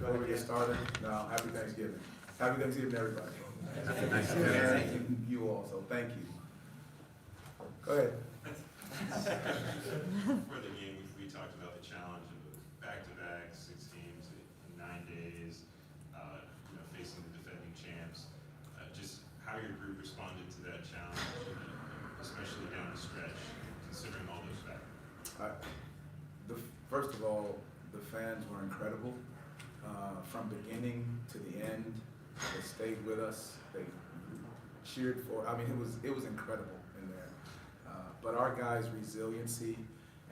Before we get started, no, happy Thanksgiving. Happy Thanksgiving, everybody. Happy Thanksgiving. And you also, thank you. Go ahead. For the game, we talked about the challenge of back-to-back, 6 games in 9 days, facing the defending champs. Just how your group responded to that challenge, especially down the stretch, considering all those factors. First of all, the fans were incredible. From beginning to the end, they stayed with us. They cheered for. I mean, it was incredible in there. But our guys' resiliency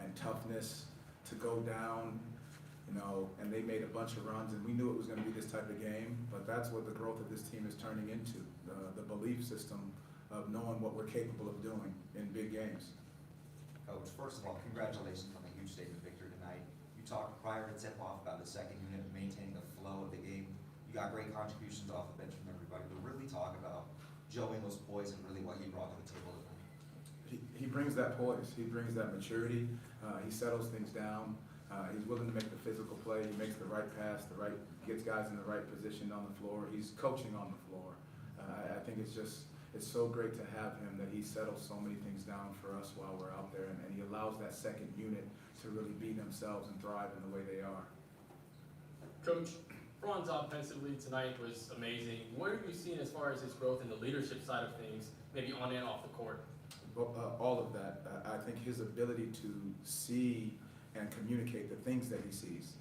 and toughness to go down, and they made a bunch of runs, and we knew it was going to be this type of game. But that's what the growth of this team is turning into: the belief system of knowing what we're capable of doing in big games. Coach, first of all, congratulations on the huge statement victory tonight. You talked prior to tip-off about the second unit maintaining the flow of the game. You got great contributions off the bench from everybody, but really talk about Joe Ingles' poise and really what he brought to the table tonight. He brings that poise. He brings that maturity. He settles things down. He's willing to make the physical play. He makes the right pass, gets guys in the right position on the floor. He's coaching on the floor. I think it's so great to have him that he settles so many things down for us while we're out there, and he allows that second unit to really be themselves and thrive in the way they are. Coach, Ron's offensive lead tonight was amazing. What have you seen as far as his growth in the leadership side of things, maybe on and off the court? All of that. I think his ability to see and communicate the things that he sees,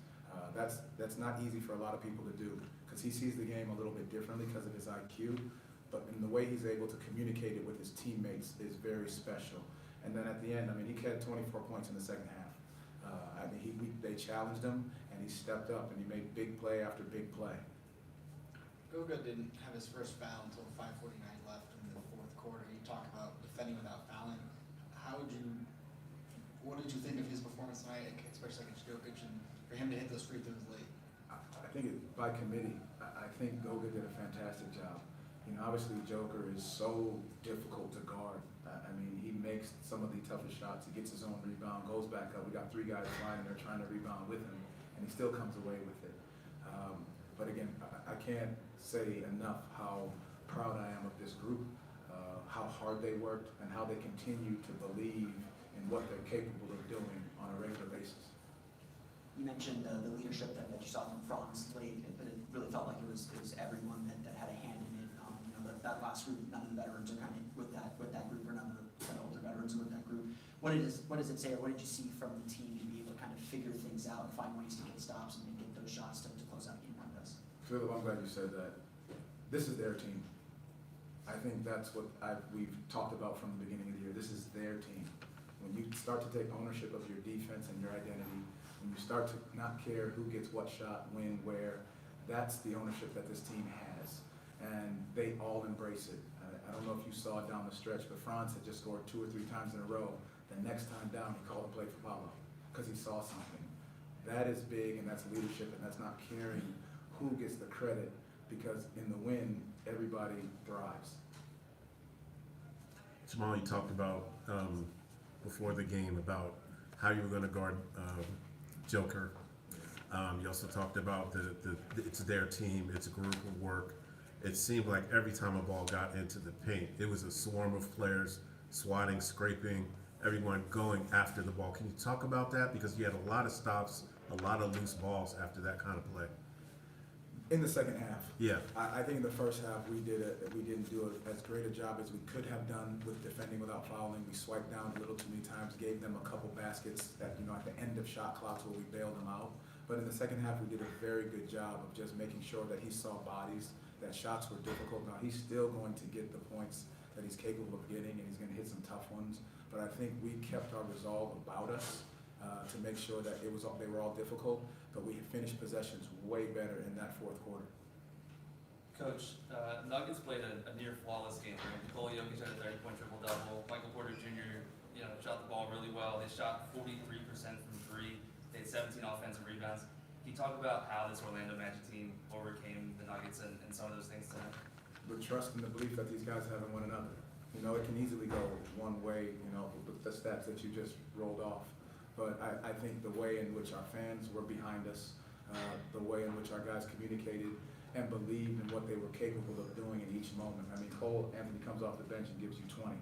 that's not easy for a lot of people to do, because he sees the game a little bit differently because of his IQ, but in the way he's able to communicate it with his teammates is very special. And then at the end, he had 24 points in the second half. They challenged him, and he stepped up, and he made big play after big play. Goga didn't have his first foul until 5:49 left in the fourth quarter. You talk about defending without fouling. What did you think of his performance tonight, especially against Jokic, and for him to hit those free throws late? I think by committee. I think Goga did a fantastic job. Obviously Joker is so difficult to guard. He makes some of the toughest shots. He gets his own rebound, goes back up. We got 3 guys flying there trying to rebound with him, and he still comes away with it. But again, I can't say enough how proud I am of this group, how hard they worked, and how they continue to believe in what they're capable of doing on a regular basis. You mentioned the leadership that you saw from Franz late, but it really felt like it was everyone that had a hand in it. That last group, none of the veterans are kind of with that group, or none of the older veterans are with that group. What does it say, or what did you see from the team to be able to kind of figure things out and find ways to get stops and get those shots to close out a game like this? Philip, I'm glad you said that. This is their team. I think that's what we've talked about from the beginning of the year. This is their team. When you start to take ownership of your defense and your identity, when you start to not care who gets what shot, when, where, that's the ownership that this team has. And they all embrace it. I don't know if you saw it down the stretch, but Franz had just scored 2 or 3 times in a row. The next time down, he called a play for Paulo because he saw something. That is big, and that's leadership, and that's not caring who gets the credit, because in the win, everybody thrives. Jamal, you talked about before the game about how you were going to guard Joker. You also talked about it's their team, it's a group of work. It seemed like every time a ball got into the paint, it was a swarm of players swatting, scraping, everyone going after the ball. Can you talk about that? Because you had a lot of stops, a lot of loose balls after that kind of play. In the second half, Yeah. I think in the first half we didn't do as great a job as we could have done with defending without fouling. We swiped down a little too many times, gave them a couple baskets at the end of shot clocks where we bailed them out. But in the second half, we did a very good job of just making sure that he saw bodies, that shots were difficult. Now he's still going to get the points that he's capable of getting, and he's going to hit some tough ones. But I think we kept our resolve about us to make sure that they were all difficult, but we had finished possessions way better in that fourth quarter. Coach, Nuggets played a near flawless game. Nikola Jokic had a 30-point triple-double. Michael Porter Jr. Shot the ball really well. They shot 43% from 3. They had 17 offensive rebounds. Can you talk about how this Orlando Magic team overcame the Nuggets and some of those things tonight? The trust and the belief that these guys have in one another. It can easily go one way, with the stats that you just rolled off. But I think the way in which our fans were behind us, the way in which our guys communicated and believed in what they were capable of doing in each moment. I mean, Cole Anthony comes off the bench and gives you 20.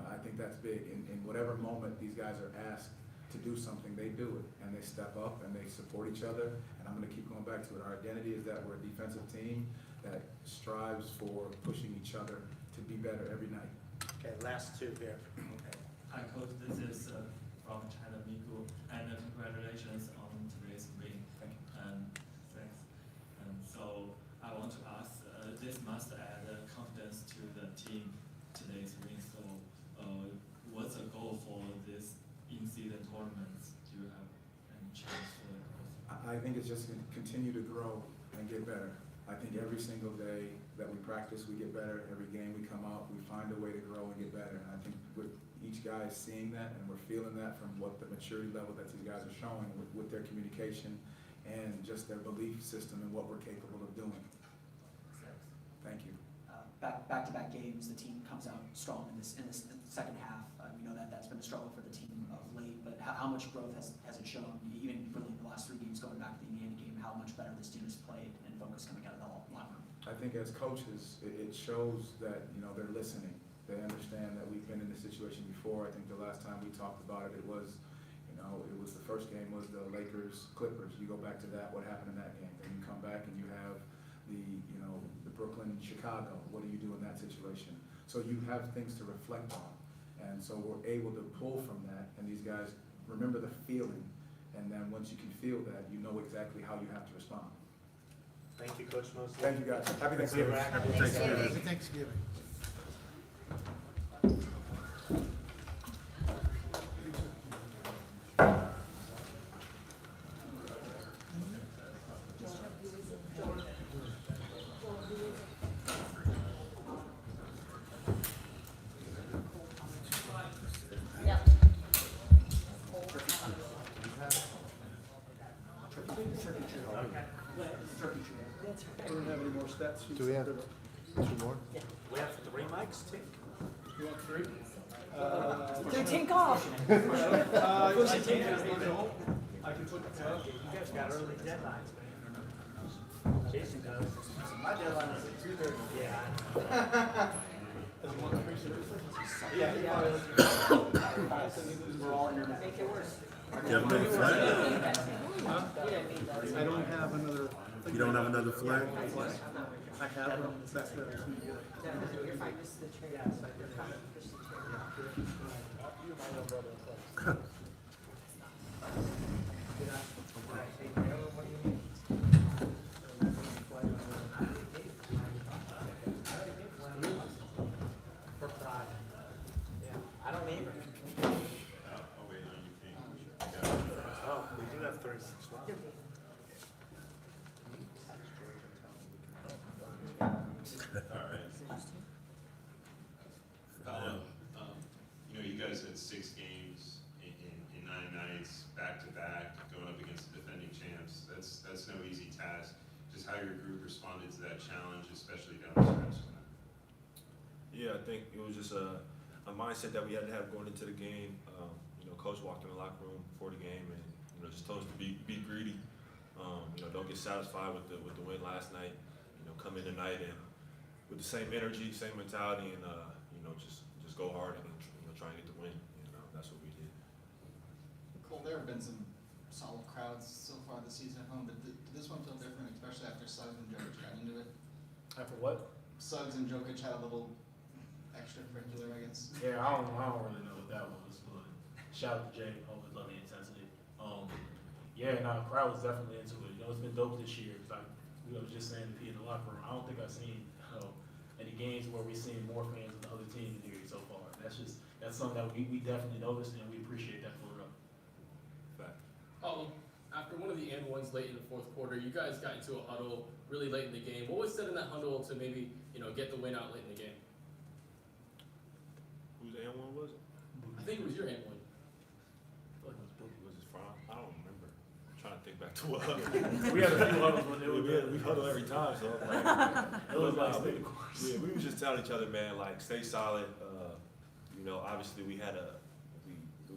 I think that's big. In whatever moment these guys are asked to do something, they do it, and they step up and they support each other. And I'm going to keep going back to it. Our identity is that we're a defensive team that strives for pushing each other to be better every night. Okay, last two here. Okay. Hi, Coach. This is from China, Miku, and congratulations on today's win. Thank you. And thanks. And so I want to ask, this must add confidence to the team today's win. So, what's the goal for this in-season tournaments? Do you have any chance for the goals? I think it's just going to continue to grow and get better. I think every single day that we practice, we get better. Every game we come out, we find a way to grow and get better. And I think with each guy is seeing that, and we're feeling that from what the maturity level that these guys are showing with their communication and just their belief system and what we're capable of doing. Thank you. Back-to-back games, the team comes out strong in this second half. We know that that's been a struggle for the team of late, but how much growth has it shown, even really in the last 3 games going back to the Indiana game, how much better this team has played and focus coming out of the locker room? I think as coaches, it shows that, they're listening. They understand that we've been in this situation before. I think the last time we talked about it, it was the first game was the Lakers-Clippers. You go back to that, what happened in that game? Then you come back and you have the Brooklyn-Chicago. What do you do in that situation? So you have things to reflect on. And so we're able to pull from that, and these guys remember the feeling. And then once you can feel that, you know exactly how you have to respond. Thank you, Coach Mosley. Thank you, guys. Happy Thanksgiving. Happy Thanksgiving. Happy Thanksgiving. Do we have 2 more? We have 3 mics, Tink. You want 3? They're take off. I can put the tag. You guys got early deadlines, man. Jason does. My deadline is at 2:30. Yeah. Yeah. We're all internet. Make it worse. You have another flag? I don't have another. You don't have another flag? I have one. That's what I was gonna get. You're fine. This is the trade. You're fine. This is the trade. I don't either. I'll wait on you, King. I got it. Oh, we do have 3. You guys had 6 games in 9 nights, back to back, going up against the defending champs. That's no easy task. Just how your group responded to that challenge, especially down the stretch tonight. Yeah, I think it was just a mindset that we had to have going into the game. Coach walked in the locker room before the game and just told us to be greedy. Don't get satisfied with the win last night. Come in tonight and with the same energy, same mentality, and just go hard and try and get the win. That's what we did. Cole, there have been some solid crowds so far this season at home, but did this one feel different, especially after Suggs and Jokic got into it? After what? Suggs and Jokic had a little extracurricular, I guess. Yeah, I don't really know what that was, but shout out to Jay, always love the intensity. Crowd was definitely into it. It's been dope this year. Like we were just saying to P in the locker room, I don't think I've seen any games where we've seen more fans than the other team in here so far. That's something that we definitely noticed and we appreciate that for real. Fact. After one of the and ones late in the fourth quarter, you guys got into a huddle really late in the game. What was said in that huddle to maybe get the win out late in the game? Whose and one was it? I think it was your and one. Was it Fromm? I don't remember. I'm trying to think back to what. We had a few huddles when they were we huddle every time, so it was like stay the course. yeah, we was just telling each other, man, like stay solid. Obviously we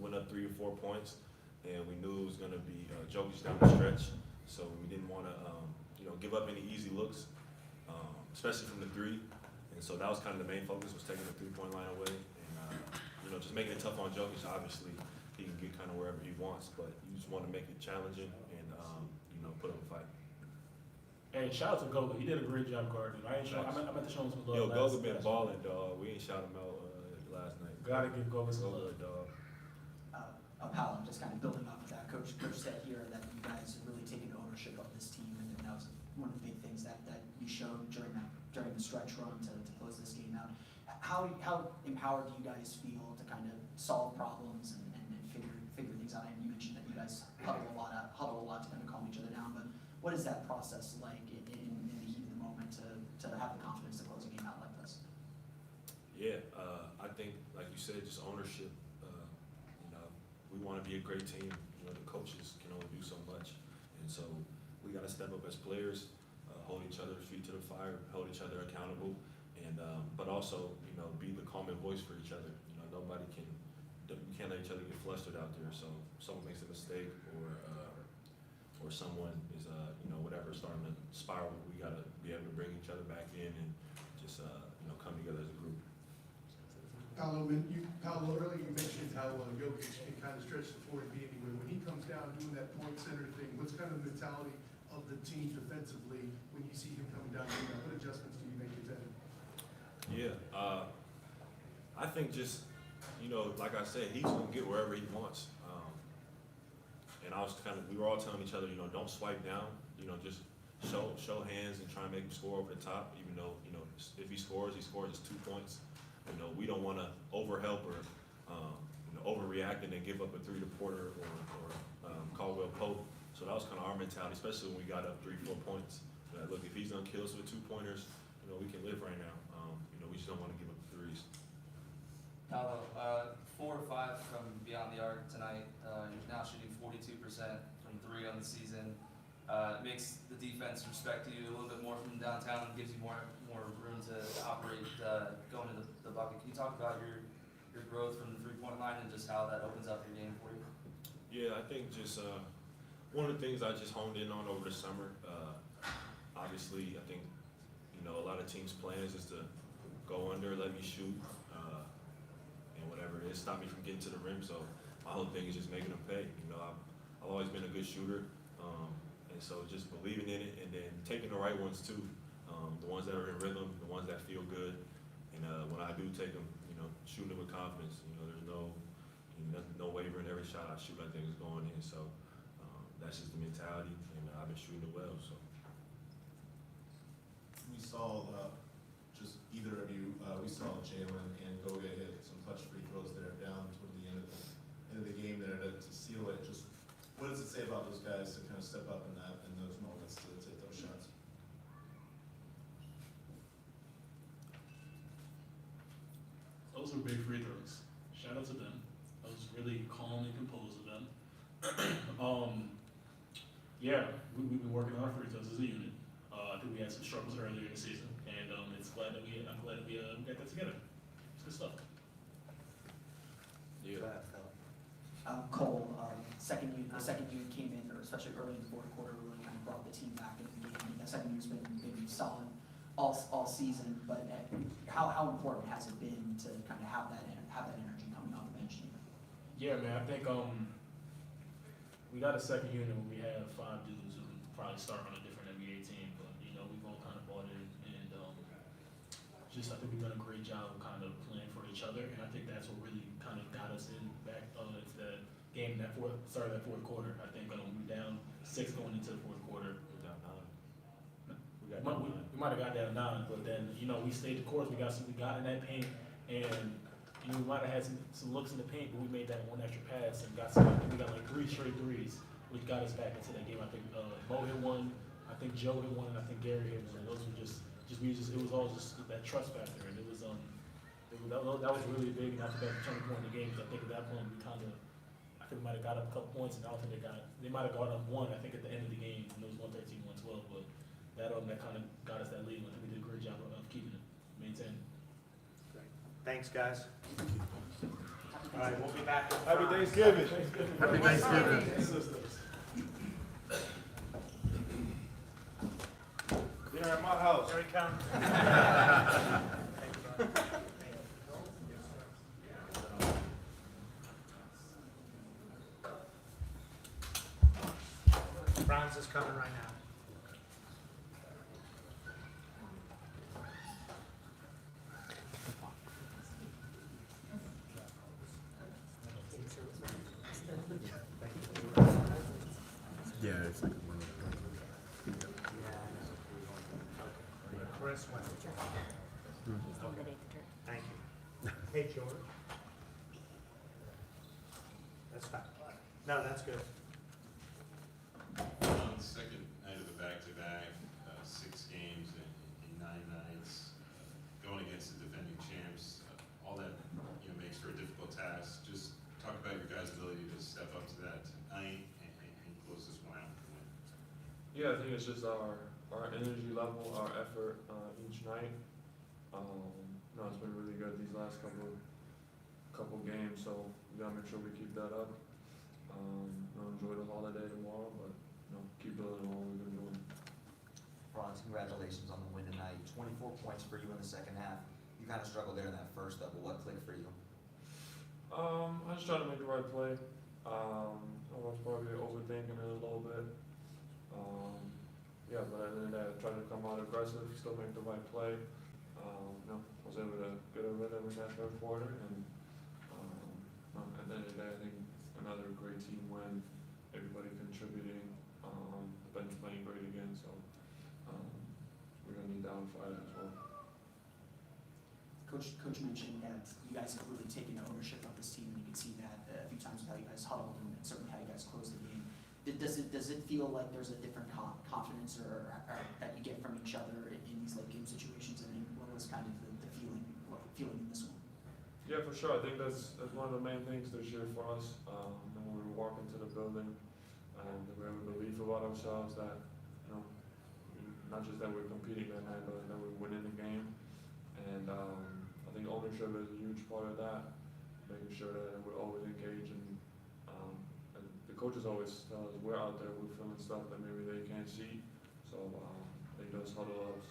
went up 3 or 4 points, and we knew it was gonna be Jokic down the stretch. so we didn't want to, give up any easy looks, especially from the three. And so that was kind of the main focus, was taking the 3-point line away, and just making it tough on Jokic. Obviously, he can get kind of wherever he wants, but you just want to make it challenging and put up a fight. Hey, shout out to Goga. He did a great job guarding. I meant to show him some love. Yo, Goga been last balling, dog. We ain't shout him out last night. Gotta give Goga some love. Dog. Powell, just kind of building off of that, Coach said here that you guys have really taken ownership of this team, and that was one of the big things that you showed during the stretch run to close this game out. How empowered do you guys feel to kind of solve problems and figure things out? And you mentioned that you guys huddle a lot to kind of calm each other down, but what is that process like in the heat of the moment to have the confidence to close a game out like this? Yeah, I think, like you said, just ownership. We want to be a great team. The coaches can only do so much, and so we got to step up as players, hold each other's feet to the fire, hold each other accountable, and but also be the calming voice for each other. We can't let each other get flustered out there. So if someone makes a mistake or someone is starting to spiral, we got to be able to bring each other back in and just come together as a group. Paolo, earlier you mentioned how Jokic can kind of stretch the floor and be anywhere. When he comes down doing that point center thing, what's kind of the mentality of the team defensively when you see him coming down doing that? What adjustments do you make to that? Yeah, I think just, like I said, he's going to get wherever he wants. And we were all telling each other, don't swipe down, just show hands and try and make him score over the top, even though, if he scores, it's 2 points. We don't want to overhelp or overreact and then give up a 3 to Porter or Caldwell Pope. So that was kind of our mentality, especially when we got up 3-4 points. Look, if he's gonna kill us with 2-pointers, we can live right now. We just don't want to give up the threes. Paolo, 4 or 5 from beyond the arc tonight. You're now shooting 42% from 3 on the season. It makes the defense respect you a little bit more from downtown and gives you more room to operate going to the bucket. Can you talk about your growth from the 3-point line and just how that opens up your game for you? Yeah, I think just one of the things I just honed in on over the summer. Obviously, I think a lot of teams' plans is to go under, let me shoot, and whatever it is, stop me from getting to the rim. So my whole thing is just making them pay. I've always been a good shooter. And so just believing in it and then taking the right ones too, the ones that are in rhythm, the ones that feel good. And when I do take them, shooting them with confidence, there's no wavering. Every shot I shoot, I think is going in. So that's just the mentality, and I've been shooting it well. So we saw just either of you, we saw Jalen and Goga hit some clutch free throws there down toward the end of the game there to seal it. Just what does it say about those guys to kind of step up in those moments to take those shots? Those were big free throws. Shout out to them. I was really calm and composed of them. Yeah, we've been working on our free throws as a unit. I think we had some struggles earlier in the season, and I'm glad that we got that together. It's good stuff. yeah. Cole, second unit came in, or especially early in the fourth quarter, really kind of brought the team back into the game. That second unit's been maybe solid all season, but how important has it been to kind of have that energy coming off the bench? Yeah, man, I think we got a second unit where we have 5 dudes who probably start on a different NBA team, but we've all kind of bought in, and I think we've done a great job of kind of playing for each other, and I think that's what really kind of got us back into the game started that fourth quarter. I think we were down 6 going into the fourth quarter. We're down 9. We might have got down 9, but then we stayed the course. We got in that paint, and we might have had some looks in the paint, but we made that one extra pass and we got like 3 straight threes, which got us back into that game. I think Mo hit one, I think Joe hit one, and I think Gary hit one. Those were it was all just that trust factor, and that was really big, and I think that was a turning point in the game. Because I think at that point I think we might have got up a couple points, and I don't think they might have got up 1. I think at the end of the game, and it was 113-112, but that kind of got us that lead. I think we did a great job of keeping it, maintaining. Thanks, guys. All right, we'll be back. Happy Thanksgiving. Happy Thanksgiving. Dinner at my house. Here it comes. Franz is coming right now. Yeah, it's like one of Chris went. Okay. Thank you. Hey, George. That's fine. No, that's good. On the second night of the back-to-back, 6 games in 9 nights, going against the defending champs, all that, makes for a difficult task. Just talk about your guys' ability to step up to that tonight and close this one out with a win. Yeah, I think it's just our energy level, our effort each night. No, it's been really good these last couple games, so we gotta make sure we keep that up. Enjoy the holiday tomorrow, but keep building on what we've been doing. Franz, congratulations on the win tonight. 24 points for you in the second half. You kind of struggled there in that first double. What clicked for you? I just try to make the right play. I was probably overthinking it a little bit. Yeah, but at the end of the day, I tried to come out aggressive, still make the right play. Was able to get a rhythm in that third quarter, and at the end of the day, I think another great team win. Everybody contributing. The bench playing great again, so we're gonna need downside as well. Coach mentioned that you guys have really taken ownership of this team, and you can see that a few times with how you guys huddled and certainly how you guys closed the game. Does it feel like there's a different confidence or that you get from each other in these late game situations? I mean, what was kind of the feeling in this one? Yeah, for sure. I think that's one of the main things this year for us. When we walk into the building, we have a belief about ourselves that, not just that we're competing that night, but that we're winning the game. And I think ownership is a huge part of that, making sure that we're always engaged. And the coaches always tell us we're out there, we're feeling stuff that maybe they can't see. So I think those huddle ups,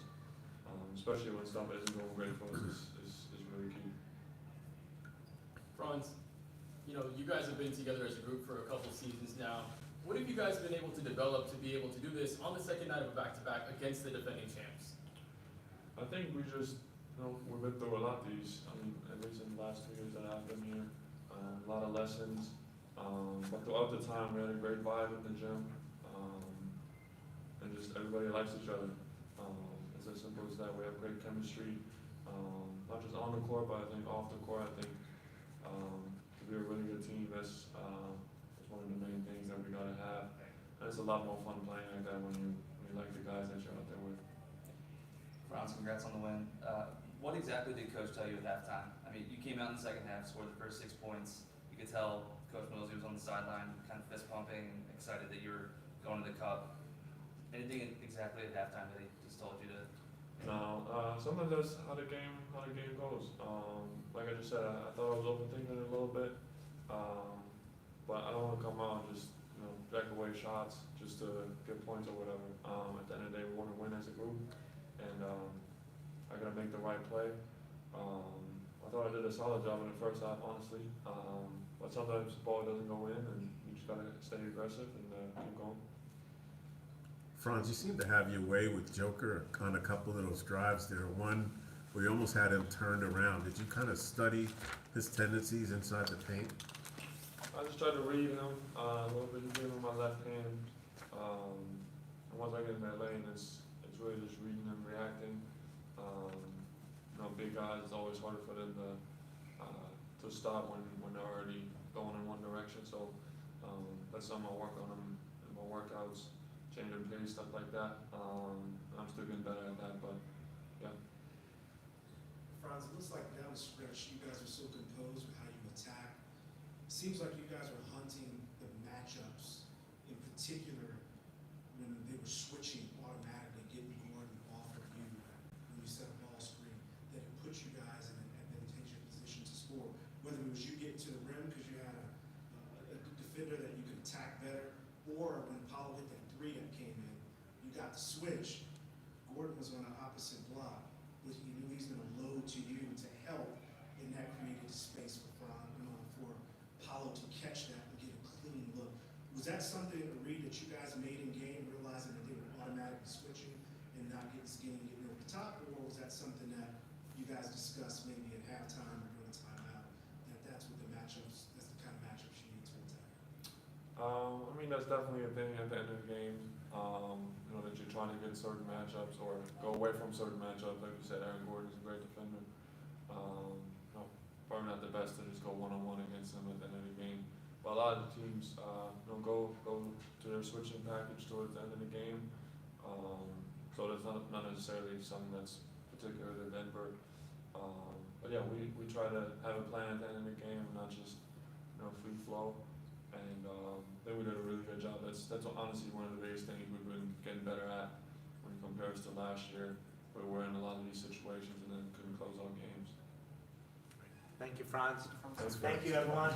especially when stuff isn't going great for us, is really key. Franz, you guys have been together as a group for a couple seasons now. What have you guys been able to develop to be able to do this on the second night of a back-to-back against the defending champs? I think we just, we've been through a lot these, at least in the last 2 years that I've been here, a lot of lessons. But throughout the time, we had a great vibe in the gym, and just everybody likes each other. It's as simple as that. We have great chemistry, not just on the court, but I think off the court. I think to be a really good team, that's one of the main things that we gotta have. And it's a lot more fun playing like that when you like the guys that you're out there with. Franz, congrats on the win. What exactly did Coach tell you at halftime? I mean, you came out in the second half, scored the first 6 points. You could tell Coach Millsy was on the sideline, kind of fist pumping, and excited that you were going to the cup. Anything exactly at halftime that he just told you to? No, sometimes that's how the game goes. Like I just said, I thought I was overthinking it a little bit, but I don't want to come out and just jack away shots just to get points or whatever. At the end of the day, we want to win as a group, and I gotta make the right play. I thought I did a solid job in the first half, honestly, but sometimes the ball doesn't go in, and you just gotta stay aggressive and keep going. Franz, you seem to have your way with Joker on a couple of those drives there. One where you almost had him turned around. Did you kind of study his tendencies inside the paint? I just tried to read him a little bit, just give him my left hand. And once I get in that lane, it's really just reading and reacting. Big guys, it's always harder for them to stop when they're already going in one direction. So that's something I work on in my workouts, changing pace, stuff like that. I'm still getting better at that, but yeah. Franz, it looks like down the stretch, you guys are so composed with how you attack. Seems like you guys are hunting the matchups, in particular when they were switching automatically, getting Gordon off of you when you set a ball screen, that it puts you guys in an advantageous position to score. Whether it was you getting to the rim because you had a defender that you could attack better, or when Paulo hit that 3 that came in, you got the switch. Gordon was on the opposite block, but you knew he's gonna load to you to help, and that created space for Paulo to catch that and get a clean look. Was that something, a read that you guys made in game, realizing that they were automatically switching and not getting skinny and getting over the top, or was that something that you guys discussed maybe at halftime or during the timeout, that that's what the matchups, that's the kind of matchups you need to attack? I mean, that's definitely a thing at the end of the game. You know, that you're trying to get certain matchups or go away from certain matchups. Like you said, Aaron Gordon is a great defender. You know, probably not the best to just go one-on-one against him at the end of the game. But a lot of the teams, you know, go to their switching package towards the end of the game. So that's not necessarily something that's particular to Denver. But yeah, we try to have a plan at the end of the game, not just, you know, free flow. And then we did a really good job. That's honestly one of the biggest things we've been getting better at when it compares to last year, where we're in a lot of these situations and then couldn't close out games. Thank you, Franz. Thanks, Thank you, everyone.